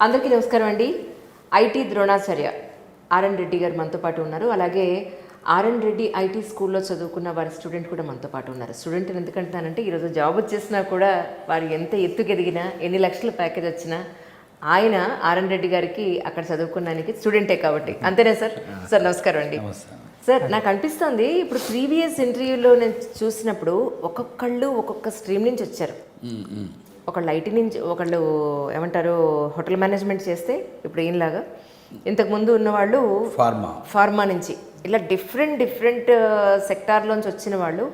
అందరికీ నమస్కారం అండి. ఐటీ ద్రోణాచార్య ఆర్ఎన్ రెడ్డి గారు మనతో పాటు ఉన్నారు. అలాగే ఆర్ఎన్ రెడ్డి ఐటీ స్కూల్లో చదువుకున్న వారి స్టూడెంట్ కూడా మనతో పాటు ఉన్నారు. స్టూడెంట్ ఎందుకంటానంటే ఈరోజు జాబ్ వచ్చేసినా కూడా వారు ఎంత ఎత్తుకెదిగినా ఎన్ని లక్షల ప్యాకేజ్ వచ్చినా ఆయన ఆర్ఎన్ రెడ్డి గారికి అక్కడ చదువుకున్నానికి స్టూడెంటే కాబట్టి అంతేనా సార్? సార్ నమస్కారం అండి. సార్ నాకు అనిపిస్తుంది ఇప్పుడు ప్రీవియస్ ఇంటర్వ్యూలో నేను చూసినప్పుడు ఒక్కొక్కళ్ళు ఒక్కొక్క స్ట్రీమ్ నుంచి వచ్చారు. ఒకళ్ళు ఐటీ నుంచి, ఒకళ్ళు ఏమంటారు హోటల్ మేనేజ్మెంట్ చేస్తే ఇప్పుడు ఈయనలాగా, ఇంతకుముందు ఉన్నవాళ్ళు ఫార్మా నుంచి, ఇలా డిఫరెంట్ సెక్టార్లోంచి వచ్చిన వాళ్ళు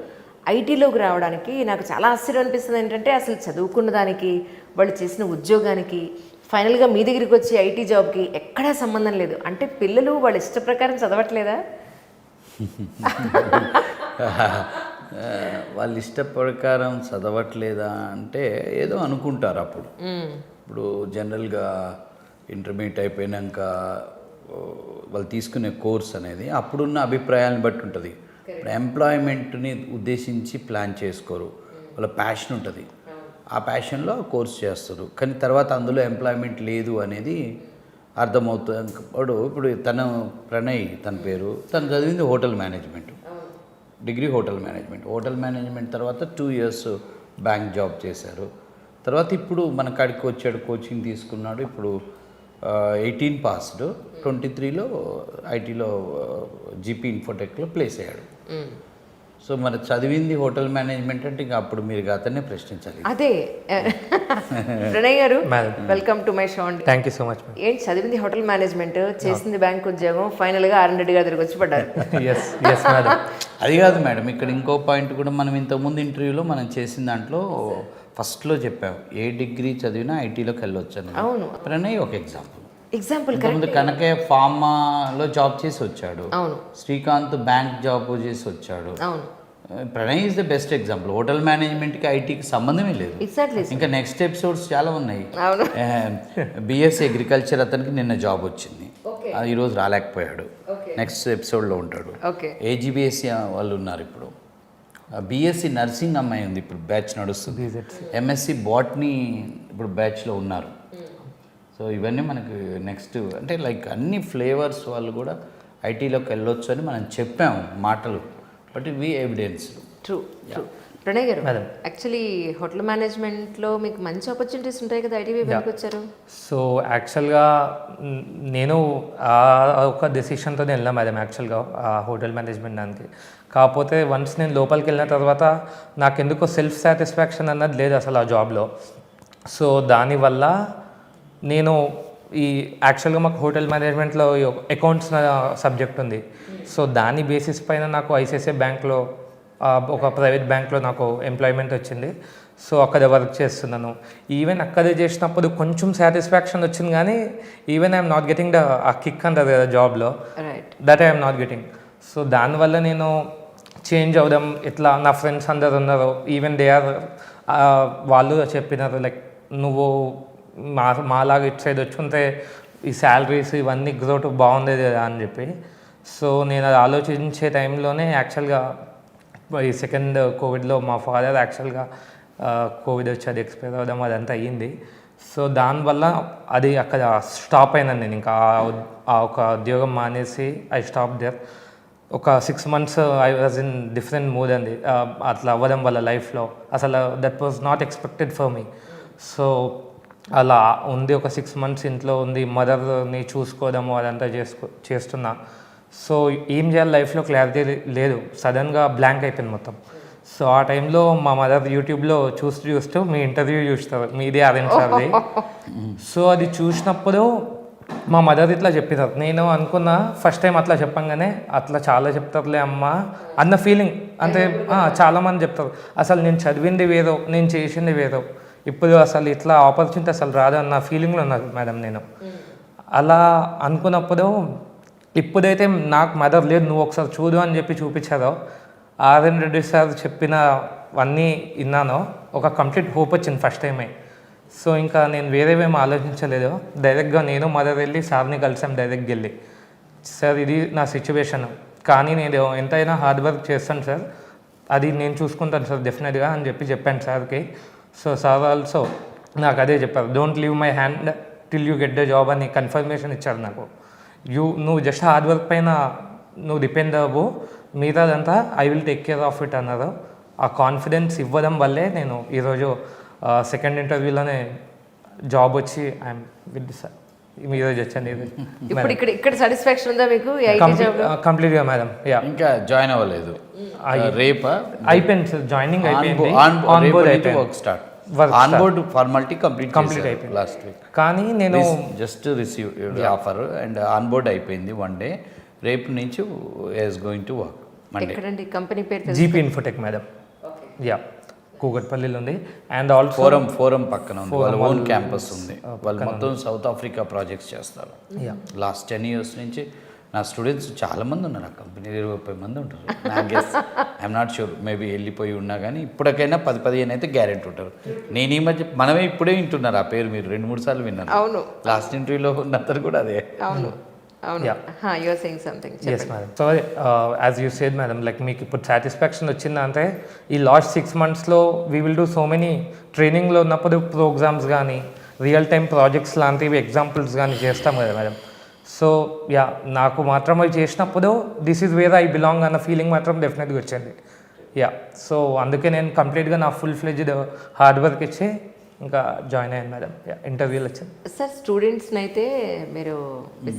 ఐటీలోకి రావడానికి నాకు చాలా ఆశ్చర్యం అనిపిస్తుంది. ఏంటంటే అసలు చదువుకున్న దానికి వాళ్ళు చేసిన ఉద్యోగానికి ఫైనల్గా మీ దగ్గరికి వచ్చి ఐటీ జాబ్కి ఎక్కడా సంబంధం లేదు. అంటే పిల్లలు వాళ్ళ ఇష్ట ప్రకారం చదవట్లేదా? వాళ్ళ ఇష్ట ప్రకారం చదవట్లేదా అంటే ఏదో అనుకుంటారు. అప్పుడు ఇప్పుడు జనరల్గా ఇంటర్మీడియట్ అయిపోయాక వాళ్ళు తీసుకునే కోర్స్ అనేది అప్పుడున్న అభిప్రాయాలను బట్టి ఉంటుంది. ఇప్పుడు ఎంప్లాయ్మెంట్ని ఉద్దేశించి ప్లాన్ చేసుకోరు. వాళ్ళ ప్యాషన్ ఉంటుంది, ఆ ప్యాషన్లో కోర్స్ చేస్తారు. కానీ తర్వాత అందులో ఎంప్లాయ్మెంట్ లేదు అనేది అర్థమవుతుంది. ఇప్పుడు ప్రణయ్ తన పేరు, తను చదివింది hotel management, degree hotel management తర్వాత 2 years బ్యాంక్ జాబ్ చేశారు. తర్వాత ఇప్పుడు మన కాడికి వచ్చాడు, కోచింగ్ తీసుకున్నాడు. ఇప్పుడు 18 పాస్డ్, 23లో ఐటీలో జీపీ ఇన్ఫోటెక్లో ప్లేస్ అయ్యాడు. సో మరి చదివింది హోటల్ మేనేజ్మెంట్ అంటే ఇంకా అప్పుడు మీరు అతన్నే ప్రశ్నించాలి. అదే ప్రణయ్ గారు, వెల్కమ్ టు మై షో అండి. Thank you so much. ఏంటి చదివింది హోటల్ మేనేజ్మెంట్, చేసింది బ్యాంక్ ఉద్యోగం, ఫైనల్గా ఆర్ఎన్ రెడ్డి గారి దగ్గరికి వచ్చి పడ్డారు. అది కాదు మేడం, ఇక్కడ ఇంకో పాయింట్ కూడా మనం ఇంతకుముందు ఇంటర్వ్యూలో మనం చేసిన దాంట్లో ఫస్ట్లో చెప్పాం, ఏ డిగ్రీ చదివినా ఐటీలోకి వెళ్ళొచ్చు అని. అవును. ప్రణయ్ ఒక ఎగ్జాంపుల్ ముందు కనకయ్య ఫార్మాలో జాబ్ చేసి వచ్చాడు. అవును. శ్రీకాంత్ బ్యాంక్ జాబ్ చేసి వచ్చాడు. అవును. Pranay is the best example. Hotel మేనేజ్మెంట్కి ఐటీకి సంబంధమే లేదు. ఇంకా నెక్స్ట్ ఎపిసోడ్స్ చాలా ఉన్నాయి. బిఎస్సీ అగ్రికల్చర్ అతనికి నిన్న జాబ్ వచ్చింది, ఈరోజు రాలేకపోయాడు, నెక్స్ట్ ఎపిసోడ్లో ఉంటాడు. ఏజీబీఎస్సీ వాళ్ళు ఉన్నారు. ఇప్పుడు బిఎస్సీ నర్సింగ్ అమ్మాయి ఉంది, ఇప్పుడు బ్యాచ్ నడుస్తుంది. ఎంఎస్సి బాటనీ ఇప్పుడు బ్యాచ్లో ఉన్నారు. సో ఇవన్నీ మనకు నెక్స్ట్ అంటే లైక్ అన్ని ఫ్లేవర్స్ వాళ్ళు కూడా ఐటీలోకి వెళ్ళొచ్చు అని మనం చెప్పాము మాటలు, బట్ ఇవి ఎవిడెన్స్. ట్రూ. ప్రణయ్ గారు, యాక్చువల్లీ హోటల్ మేనేజ్మెంట్లో మీకు మంచి ఆపర్చునిటీస్ ఉంటాయి కదా, ఐటీ వైపుకి వచ్చారు. సో యాక్చువల్గా నేను ఒక డెసిషన్తో వెళ్ళాను మేడం యాక్చువల్గా హోటల్ మేనేజ్మెంట్ దానికి. కాకపోతే వన్స్ నేను లోపలికి వెళ్ళిన తర్వాత నాకు ఎందుకో సెల్ఫ్ సాటిస్ఫాక్షన్ అన్నది లేదు అసలు ఆ జాబ్లో. సో దానివల్ల నేను ఈ యాక్చువల్గా మాకు హోటల్ మేనేజ్మెంట్లో అకౌంట్స్ సబ్జెక్ట్ ఉంది. సో దాని బేసిస్ పైన నాకు ఐసిఐసిఐ బ్యాంక్లో ఒక ప్రైవేట్ బ్యాంక్లో నాకు ఎంప్లాయ్మెంట్ వచ్చింది. సో అక్కడ వర్క్ చేస్తున్నాను. ఈవెన్ అక్కడే చేసినప్పుడు కొంచెం సాటిస్ఫాక్షన్ వచ్చింది, కానీ ఈవెన్ ఐఎమ్ నాట్ గెటింగ్ ఆ కిక్ అంటారు కదా జాబ్లో, that I'm not getting. So దానివల్ల నేను చేంజ్ అవుదాం, ఇట్లా నా ఫ్రెండ్స్ అందరు ఉన్నారు, ఈవెన్ దే ఆర్ వాళ్ళు చెప్పినారు లైక్ నువ్వు మాలాగా ఇటు సైడ్ వచ్చుంటే ఈ శాలరీస్ ఇవన్నీ గ్రోత్ బాగుండేది కదా అని చెప్పి. సో నేను అది ఆలోచించే టైంలోనే యాక్చువల్గా ఈ సెకండ్ కోవిడ్లో మా ఫాదర్ యాక్చువల్గా కోవిడ్ వచ్చి అది ఎక్స్పైర్ అవ్వడం అదంతా అయ్యింది. సో దానివల్ల అది అక్కడ స్టాప్ అయినాను నేను. ఇంకా ఆ ఒక ఉద్యోగం మానేసి ఐ స్టాప్ దేర్. ఒక 6 months I was in different mood అండి అట్లా అవ్వడం వల్ల లైఫ్లో. అసలు that was not expected for me. So అలా ఉంది, ఒక 6 months ఇంట్లో ఉంది, మదర్ని చూసుకోవడము అదంతా చేస్తున్నా. సో ఏం చేయాలి లైఫ్లో క్లారిటీ లేదు, సడన్గా బ్లాంక్ అయిపోయింది మొత్తం. సో ఆ టైంలో మా మదర్ యూట్యూబ్లో చూస్తూ మీ ఇంటర్వ్యూ చూస్తారు, మీదే అరేంజ్ అది. సో అది చూసినప్పుడు మా మదర్ ఇట్లా చెప్పినారు. నేను అనుకున్నా ఫస్ట్ టైం అట్లా చెప్పంగానే అట్లా చాలా చెప్తారులే అమ్మ అన్న ఫీలింగ్. అంటే చాలామంది చెప్తారు అసలు నేను చదివింది వేరో, నేను చేసింది వేరో, ఇప్పుడు అసలు ఇట్లా ఆపర్చునిటీ అసలు రాదు అన్న ఫీలింగ్లో ఉన్నారు మేడం నేను. అలా అనుకున్నప్పుడు ఇప్పుడైతే నాకు మదర్ లేదు, నువ్వు ఒకసారి చూడు అని చెప్పి చూపించారో, ఆర్ఎన్ రెడ్డి సార్ చెప్పినవన్నీ విన్నానో ఒక కంప్లీట్ హోప్ వచ్చింది ఫస్ట్ టైమే. సో ఇంకా నేను వేరేవేమో ఆలోచించలేదు, డైరెక్ట్గా నేను మదర్ వెళ్ళి సార్ని కలిసాం. డైరెక్ట్గా వెళ్ళి సార్ ఇది నా సిచ్యువేషన్, కానీ నేను ఎంతైనా హార్డ్ వర్క్ చేస్తాను సార్, అది నేను చూసుకుంటాను సార్ డెఫినెట్గా అని చెప్పాను సార్కి. సో సార్ ఆల్సో నాకు అదే చెప్పారు, don't leave my hand till you get the job అని కన్ఫర్మేషన్ ఇచ్చారు నాకు. నువ్వు జస్ట్ హార్డ్ వర్క్ పైన నువ్వు డిపెండ్ అవ్వు, మిగతాదంతా I will take care of it అన్నారు. ఆ కాన్ఫిడెన్స్ ఇవ్వడం వల్లే నేను ఈరోజు సెకండ్ ఇంటర్వ్యూలోనే జాబ్ వచ్చి ఐఎమ్ విత్ సార్ ఈరోజు వచ్చాను. ఇప్పుడు ఇక్కడ సాటిస్ఫాక్షన్ ఉందా మీకు ఈ ఐటీ జాబ్? కంప్లీట్గా మేడం. యా, ఇంకా జాయిన్ అవ్వలేదు. రేపా అయిపోయింది సార్, జాయినింగ్ అయిపోయింది, ఆన్ బోర్డ్ అయిపోయింది, work start, on board formality complete అయిపోయింది లాస్ట్ వీక్. కానీ నేను just receive offer and on board అయిపోయింది 1 day. రేపు నుంచి is going to work Monday. ఎక్కడండి కంపెనీ పేరు? GP Infotech madam. యా, కూకట్పల్లిలో ఉంది. అండ్ ఆల్సో ఫోరం పక్కన ఉంది, వాళ్ళ ఓన్ క్యాంపస్ ఉంది. వాళ్ళు మొత్తం సౌత్ ఆఫ్రికా ప్రాజెక్ట్స్ చేస్తారు. లాస్ట్ 10 years నుంచి నా స్టూడెంట్స్ చాలామంది ఉన్నారు ఆ కంపెనీలో, 20 మంది ఉంటారు నా guess. I'm not sure, maybe వెళ్ళిపోయి ఉన్నా కానీ ఇప్పటికైనా 10-15 అయితే గ్యారెంటీ ఉంటారు. నేను ఈ మధ్య మనమే ఇప్పుడే వింటున్నారు ఆ పేరు, మీరు 2-3 సార్లు విన్నారు. అవును, లాస్ట్ ఇంటర్వ్యూలో ఉన్నంతరు కూడా అదే. అవును అవును. You are saying something. Yes madam. So as you said madam, like మీకు ఇప్పుడు సాటిస్ఫాక్షన్ వచ్చిందంటే ఈ లాస్ట్ 6 monthsలో we will do so many ట్రైనింగ్లో ఉన్నప్పుడు ప్రోగ్రామ్స్ కానీ రియల్ టైమ్ ప్రాజెక్ట్స్ లాంటివి ఎగ్జాంపుల్స్ కానీ చేస్తాం కదా మేడం. సో యా, నాకు మాత్రం అవి చేసినప్పుడు this is where I belong అన్న ఫీలింగ్ మాత్రం డెఫినెట్గా వచ్చింది. యా, సో అందుకే నేను కంప్లీట్గా నా ఫుల్ ఫ్లెడ్జ్డ్ హార్డ్ వర్క్ ఇచ్చి ఇంకా జాయిన్ అయ్యాను మేడం. ఇంటర్వ్యూలు వచ్చింది సార్. స్టూడెంట్స్ని అయితే మీరు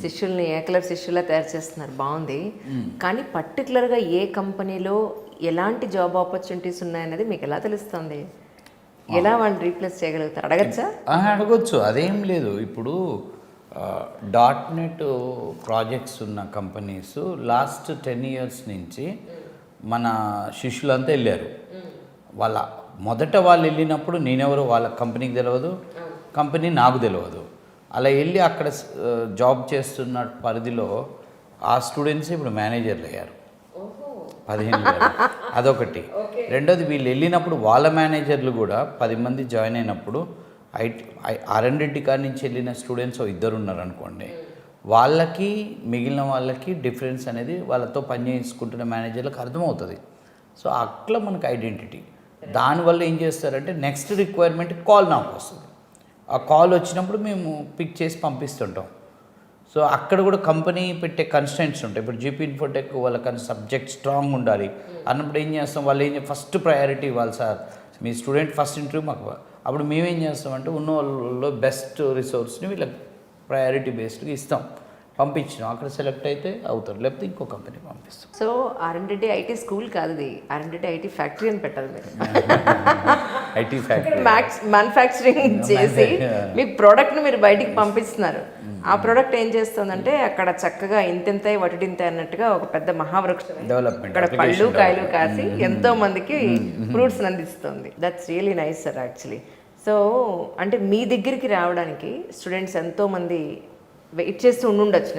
శిష్యుల్ని ఏకలవ్య శిష్యులా తయారు చేస్తున్నారు, బాగుంది. కానీ పర్టికులర్గా ఏ కంపెనీలో ఎలాంటి జాబ్ ఆపర్చునిటీస్ ఉన్నాయనేది మీకు ఎలా తెలుస్తుంది? ఎలా వాళ్ళు రీప్లేస్ చేయగలుగుతారు? అడగచ్చా? అడగొచ్చు, అదేం లేదు. ఇప్పుడు .NET ప్రాజెక్ట్స్ ఉన్న కంపెనీస్ లాస్ట్ 10 years నుంచి మన శిష్యులంతా వెళ్ళారు. వాళ్ళ మొదట వాళ్ళు వెళ్ళినప్పుడు నేనెవరో వాళ్ళ కంపెనీకి తెలియదు, కంపెనీ నాకు తెలియదు. అలా వెళ్ళి అక్కడ జాబ్ చేస్తున్న పరిధిలో ఆ స్టూడెంట్స్ ఇప్పుడు మేనేజర్లు అయ్యారు 15 అదొకటి. రెండోది, వీళ్ళు వెళ్ళినప్పుడు వాళ్ళ మేనేజర్లు కూడా 10 మంది జాయిన్ అయినప్పుడు R&D కాడి నుంచి వెళ్ళిన స్టూడెంట్స్ 2 ఉన్నారనుకోండి, వాళ్ళకి మిగిలిన వాళ్ళకి డిఫరెన్స్ అనేది వాళ్ళతో పనిచేసుకుంటున్న మేనేజర్లకు అర్థమవుతుంది. సో అట్లా మనకు ఐడెంటిటీ. దానివల్ల ఏం చేస్తారంటే నెక్స్ట్ రిక్వైర్మెంట్ కాల్ నాకు వస్తుంది. ఆ కాల్ వచ్చినప్పుడు మేము పిక్ చేసి పంపిస్తుంటాం. సో అక్కడ కూడా కంపెనీ పెట్టే కన్స్టెంట్స్ ఉంటాయి. ఇప్పుడు జీపీ ఇన్ఫోటెక్ వాళ్ళకి సబ్జెక్ట్ స్ట్రాంగ్ ఉండాలి అన్నప్పుడు ఏం చేస్తాం, వాళ్ళు ఫస్ట్ ప్రయారిటీ ఇవ్వాలి. సార్ మీ స్టూడెంట్ ఫస్ట్ ఇంటర్వ్యూ మాకు. అప్పుడు మేమేం చేస్తామంటే ఉన్న వాళ్ళలో బెస్ట్ రిసోర్స్ని వీళ్ళకి ప్రయారిటీ బేస్డ్గా ఇస్తాం, పంపించినాం. అక్కడ సెలెక్ట్ అయితే అవుతారు, లేకపోతే ఇంకో కంపెనీ పంపిస్తాం. సో R&D ఐటీ స్కూల్ కాదు, ఇది R&D ఐటీ ఫ్యాక్టరీ అని పెట్టాలి మీరు. ఐటీ ఫ్యాక్టరీ మ్యానుఫ్యాక్చరింగ్ చేసి మీ ప్రోడక్ట్ని మీరు బయటికి పంపిస్తున్నారు. ఆ ప్రోడక్ట్ ఏం చేస్తుందంటే అక్కడ చక్కగా ఇంతింతాయి వటుడింతాయి అన్నట్టుగా ఒక పెద్ద మహావృక్షం డెవలప్మెంట్ అక్కడ పళ్ళు కాయలు కాసి ఎంతో మందికి ఫ్రూట్స్ అందిస్తుంది. That's really nice sir actually. So అంటే మీ దగ్గరికి రావడానికి స్టూడెంట్స్ ఎంతో మంది వెయిట్ చేస్తూ ఉండొచ్చు,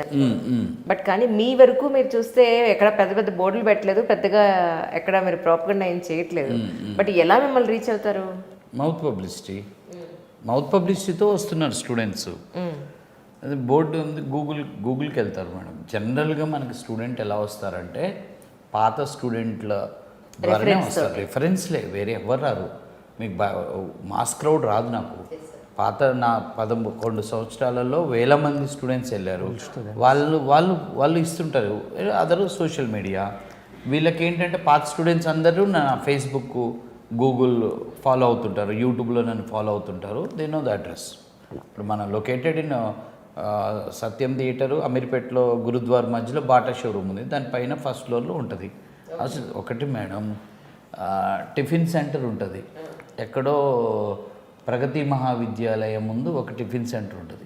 బట్ కానీ మీ వరకు మీరు చూస్తే ఎక్కడ పెద్ద పెద్ద బోర్డులు పెట్టలేదు, పెద్దగా ఎక్కడ మీరు ప్రాపర్గా ఏం చేయట్లేదు. బట్ ఎలా మిమ్మల్ని రీచ్ అవుతారు? మౌత్ పబ్లిసిటీతో వస్తున్నారు స్టూడెంట్స్. అది బోర్డు ఉంది, గూగుల్కి వెళ్తారు మేడం. జనరల్గా మనకి స్టూడెంట్ ఎలా వస్తారంటే పాత స్టూడెంట్ల ద్వారానే వస్తారు, రిఫరెన్స్లే, వేరే ఎవరు రారు. మీకు మాస్ క్రౌడ్ రాదు. నాకు పాత నా 11 సంవత్సరాలలో 1000 మంది స్టూడెంట్స్ వెళ్ళారు. వాళ్ళు ఇస్తుంటారు. అదరు సోషల్ మీడియా. వీళ్ళకి ఏంటంటే పాత స్టూడెంట్స్ అందరూ నా ఫేస్బుక్, గూగుల్ ఫాలో అవుతుంటారు, యూట్యూబ్లో నన్ను ఫాలో అవుతుంటారు. They know the address. ఇప్పుడు మనం లొకేటెడ్ ఇన్ సత్యం థియేటరు, అమీర్పేటలో గురుద్వార్ మధ్యలో బాటా షోరూమ్ ఉంది, దానిపైన ఫస్ట్ ఫ్లోర్లో ఉంటుంది. అసలు ఒకటి మేడం, టిఫిన్ సెంటర్ ఉంటుంది ఎక్కడో ప్రగతి మహావిద్యాలయం ముందు ఒక టిఫిన్ సెంటర్ ఉంటుంది.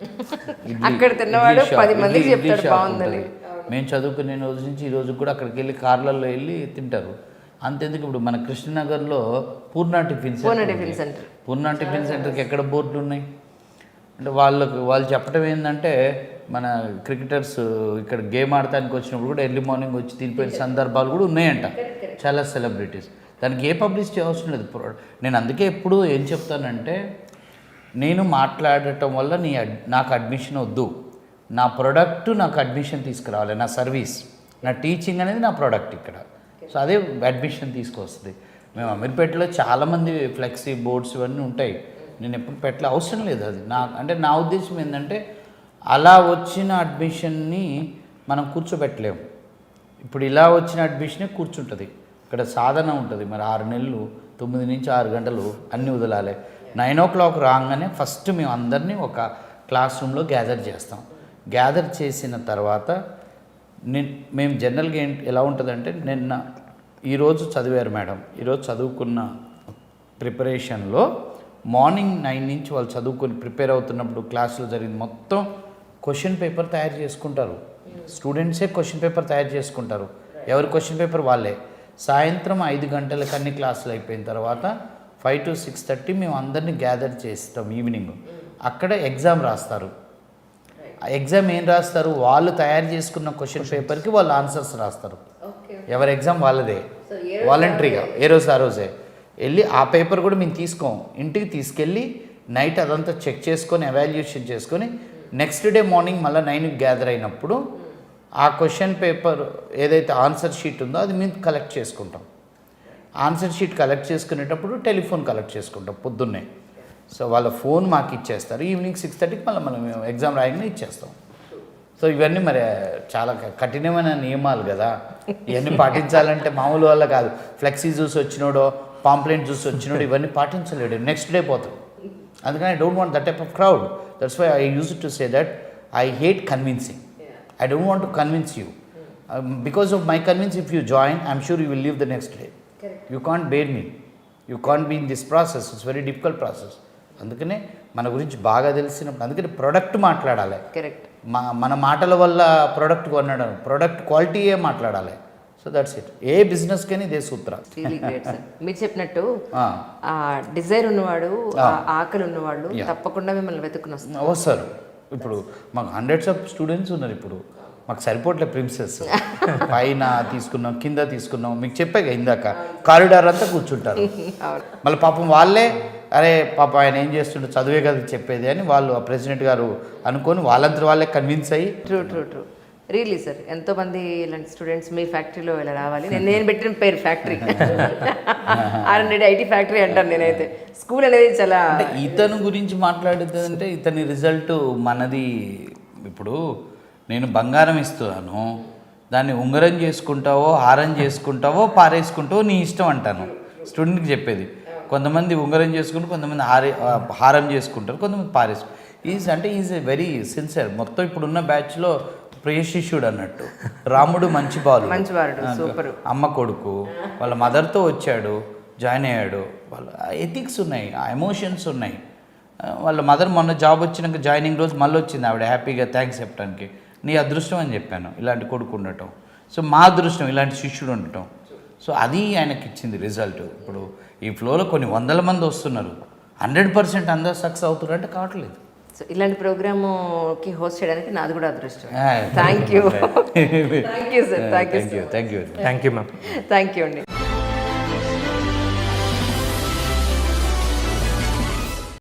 మేము చదువుకునే రోజు నుంచి ఈ రోజు కూడా అక్కడికి వెళ్ళి కార్లలో వెళ్ళి తింటారు. అంతెందుకు, ఇప్పుడు మన కృష్ణనగర్లో పూర్ణ టిఫిన్ సెంటర్, పూర్ణ టిఫిన్ సెంటర్కి ఎక్కడ బోర్డులు ఉన్నాయి అంటే వాళ్ళు చెప్పడం ఏంటంటే మన క్రికెటర్స్ ఇక్కడ గేమ్ ఆడటానికి వచ్చినప్పుడు కూడా ఎర్లీ మార్నింగ్ వచ్చి తినిపోయిన సందర్భాలు కూడా ఉన్నాయంట, చాలా సెలబ్రిటీస్. దానికి ఏ పబ్లిసిటీ అవసరం లేదు. నేను అందుకే ఎప్పుడు ఏం చెప్తానంటే, నేను మాట్లాడటం వల్ల నాకు అడ్మిషన్ వద్దు, నా ప్రోడక్ట్ నాకు అడ్మిషన్ తీసుకురావాలి, నా సర్వీస్, నా టీచింగ్ అనేది నా ప్రోడక్ట్ ఇక్కడ. సో అదే అడ్మిషన్ తీసుకొస్తుంది. మేము అమీర్పేటలో చాలామంది ఫ్లెక్సీ బోర్డ్స్ ఇవన్నీ ఉంటాయి. నేను ఎప్పుడు పెట్టలే, అవసరం లేదు అది. అంటే నా ఉద్దేశం ఏంటంటే అలా వచ్చిన అడ్మిషన్ని మనం కూర్చోబెట్టలేము. ఇప్పుడు ఇలా వచ్చిన అడ్మిషనే కూర్చుంటుంది, ఇక్కడ సాధన ఉంటుంది. మరి 6 నెలలు 9 నుంచి 6 గంటలు అన్నీ వదలాలి. 9 o'clock రాగానే ఫస్ట్ మేము అందరినీ ఒక క్లాస్ రూమ్లో గ్యాదర్ చేస్తాం. గ్యాదర్ చేసిన తర్వాత మేము జనరల్గా ఎలా ఉంటుందంటే, ఈరోజు చదివారు మేడం, ఈరోజు చదువుకున్న ప్రిపరేషన్లో మార్నింగ్ 9 నుంచి వాళ్ళు చదువుకొని ప్రిపేర్ అవుతున్నప్పుడు క్లాసులో జరిగింది మొత్తం క్వశ్చన్ పేపర్ తయారు చేసుకుంటారు. స్టూడెంట్సే క్వశ్చన్ పేపర్ తయారు చేసుకుంటారు, ఎవరి క్వశ్చన్ పేపర్ వాళ్ళే. సాయంత్రం 5 గంటలకు అన్ని క్లాసులు అయిపోయిన తర్వాత 5 to 6:30 మేము అందరినీ గ్యాదర్ చేస్తాం ఈవినింగ్. అక్కడ ఎగ్జామ్ రాస్తారు. ఆ ఎగ్జామ్ ఏం రాస్తారు, వాళ్ళు తయారు చేసుకున్న క్వశ్చన్ పేపర్కి వాళ్ళు ఆన్సర్స్ రాస్తారు. ఎవరి ఎగ్జామ్ వాళ్ళదే, వాలంటరీగా ఏ రోజు ఆ రోజే వెళ్ళి ఆ పేపర్ కూడా మేము తీసుకోం, ఇంటికి తీసుకెళ్ళి నైట్ అదంతా చెక్ చేసుకొని ఎవాల్యుయేషన్ చేసుకొని నెక్స్ట్ డే మార్నింగ్ మళ్ళీ 9కి గ్యాదర్ అయినప్పుడు ఆ క్వశ్చన్ పేపర్ ఏదైతే ఆన్సర్ షీట్ ఉందో అది మేము కలెక్ట్ చేసుకుంటాం. ఆన్సర్ షీట్ కలెక్ట్ చేసుకునేటప్పుడు టెలిఫోన్ కలెక్ట్ చేసుకుంటాం పొద్దున్నే. సో వాళ్ళ ఫోన్ మాకు ఇచ్చేస్తారు, ఈవినింగ్ 6:30కి మళ్ళీ మనం ఎగ్జామ్ రాయగానే ఇచ్చేస్తాం. సో ఇవన్నీ మరి చాలా కఠినమైన నియమాలు కదా, ఇవన్నీ పాటించాలంటే మామూలు వల్ల కాదు. ఫ్లెక్సీ చూసి వచ్చినోడో పాంప్లెంట్ చూసి వచ్చినోడు ఇవన్నీ పాటించలేడు, నెక్స్ట్ డే పోతాం. అందుకని I don't want that type of crowd. That's why I use to say that I hate convincing. I don't want to convince you. Because of my convince, if you join, I'm sure you will leave the next day. Correct. You can't bear me. You can't be in this process. It's very difficult process. అందుకనే మన గురించి బాగా తెలిసినప్పుడు అందుకని product మాట్లాడాలి. Correct. మన మాటల వల్ల ప్రొడక్ట్ కొనడం, ప్రొడక్ట్ క్వాలిటీయే మాట్లాడాలి. So that's it. A business కానీ ఇదే సూత్ర. మీరు చెప్పినట్టు డిజైర్ ఉన్నవాడు, ఆకలి ఉన్నవాళ్ళు తప్పకుండా మిమ్మల్ని వెతుకుని వస్తారు. ఇప్పుడు మాకు హండ్రెడ్స్ ఆఫ్ స్టూడెంట్స్ ఉన్నారు. ఇప్పుడు మాకు సరిపోట్లే ప్రిన్సెస్. పైన తీసుకున్నాం, కింద తీసుకున్నాం, మీకు చెప్పాక ఇందాక కారిడార్ అంతా కూర్చుంటారు. మళ్ళీ పాపం వాళ్ళే అరే పాప ఆయన ఏం చేస్తుంటే చదివే కదా చెప్పేది అని వాళ్ళు ఆ ప్రెసిడెంట్ గారు అనుకొని వాళ్ళంతా వాళ్ళే కన్విన్స్ అయ్యి. True true true really sir. ఎంతోమంది ఇలాంటి స్టూడెంట్స్ మీ ఫ్యాక్టరీలో ఇలా రావాలి. నేను పెట్టిన పేరు ఫ్యాక్టరీ, R&D IT ఫ్యాక్టరీ అంటాను నేనైతే. స్కూల్ అనేది చాలా ఇతను గురించి మాట్లాడేది అంటే ఇతని రిజల్ట్ మనది. ఇప్పుడు నేను బంగారం ఇస్తున్నాను, దాన్ని ఉంగరం చేసుకుంటావో హారం చేసుకుంటావో పారేసుకుంటావో నీ ఇష్టం అంటాను స్టూడెంట్కి చెప్పేది. కొంతమంది ఉంగరం చేసుకుంటారు, కొంతమంది హారం చేసుకుంటారు, కొంతమంది పారేసుకుంటారు. Is a very sincere. మొత్తం ఇప్పుడున్న బ్యాచ్లో ప్రియ శిష్యుడు అన్నట్టు. రాముడు మంచివాడు, సూపర్. అమ్మ కొడుకు వాళ్ళ మదర్తో వచ్చాడు, జాయిన్ అయ్యాడు. వాళ్ళ ఎథిక్స్ ఉన్నాయి, ఆ ఎమోషన్స్ ఉన్నాయి. వాళ్ళ మదర్ మొన్న జాబ్ వచ్చినాక జాయినింగ్ రోజు మళ్ళీ వచ్చింది ఆవిడ హ్యాపీగా థ్యాంక్స్ చెప్పడానికి. నీ అదృష్టం అని చెప్పాను ఇలాంటి కొడుకు ఉండటం. సో మా అదృష్టం ఇలాంటి శిష్యుడు ఉండటం. సో అది ఆయనకి ఇచ్చింది రిజల్ట్. ఇప్పుడు ఈ ఫ్లోలో కొన్ని 100 మంది వస్తున్నారు, 100% అందరూ సక్సెస్ అవుతున్నారంటే కావట్లేదు. సో ఇలాంటి ప్రోగ్రామ్కి హోస్ట్ చేయడానికి నాది కూడా అదృష్టం. Thank you. Thank you sir. Thank you ma'am. Thank you అండి.